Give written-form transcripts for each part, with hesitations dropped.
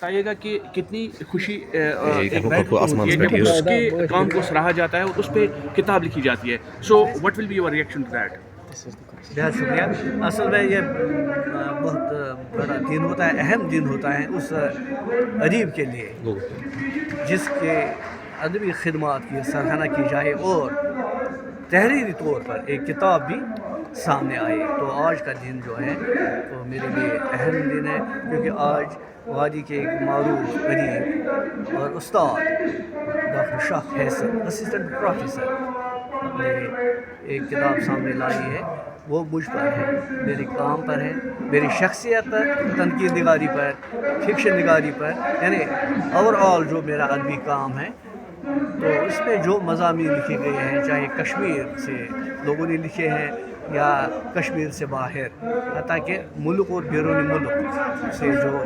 بتائیے گا کہ کتنی خوشی ایک بیٹھ کو ہوتی ہے جب اس کے کام کو سراہا جاتا ہے اور اس پہ کتاب لکھی جاتی ہے. So what will be your reaction to that? بہت شکریہ. اصل میں یہ بہت بڑا دن ہوتا ہے, اہم دن ہوتا ہے اس ادیب کے لیے جس کے ادبی خدمات کی سراہنا کی جائے اور تحریری طور پر ایک کتاب بھی سامنے آئے. تو آج کا دن جو ہے تو میرے لیے اہم دن ہے, کیونکہ آج وادی کے ایک معروف ادیب اور استاد ڈاکٹر شاہ فیصل اسسٹنٹ پروفیسر نے ایک کتاب سامنے لائی ہے. وہ مجھ پر ہے, میرے کام پر ہے, میری شخصیت پر, تنقید نگاری پر, فکشن نگاری پر, یعنی اوور آل جو میرا ادبی کام ہے. تو اس میں جو مضامین لکھے گئے ہیں, چاہے کشمیر سے لوگوں نے لکھے ہیں یا کشمیر سے باہر, حتیٰ کہ ملک اور بیرون ملک سے جو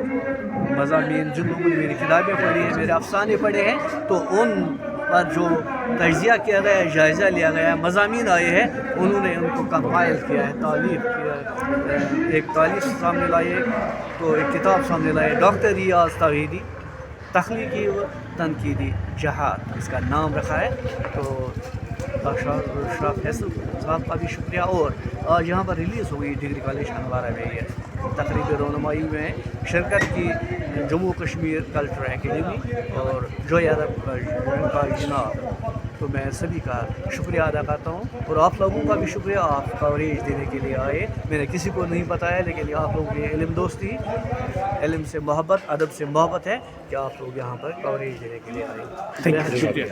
مضامین جن لوگوں نے میری کتابیں پڑھی ہیں, میرے افسانے پڑھے ہیں, تو ان پر جو تجزیہ کیا گیا ہے, جائزہ لیا گیا ہے, مضامین آئے ہیں, انہوں نے ان کو کمپائل کیا ہے, تالیف کیا ہے, ایک تالیف سامنے لائی ہے, تو ایک کتاب سامنے لائی ہے, ڈاکٹر ریاض توحیدی تخلیقی و تنقیدی جہاد اس کا نام رکھا ہے. تو شاہ فیصل صاحب کا بھی شکریہ. اور آج یہاں پر ریلیز ہوئی ڈگری کالج ہندوارہ میں یہ تقریب رونمائی میں شرکت کی جموں کشمیر کلچر اکیڈمی اور جوئی ادب کا جناب. تو میں سبھی کا شکریہ ادا کرتا ہوں, اور آپ لوگوں کا بھی شکریہ, آپ کوریج دینے کے لیے آئے. میں نے کسی کو نہیں بتایا, لیکن آپ لوگوں کی علم دوستی, علم سے محبت, ادب سے محبت ہے کہ آپ لوگ یہاں پر کوریج دینے کے لیے آئے. شکریہ.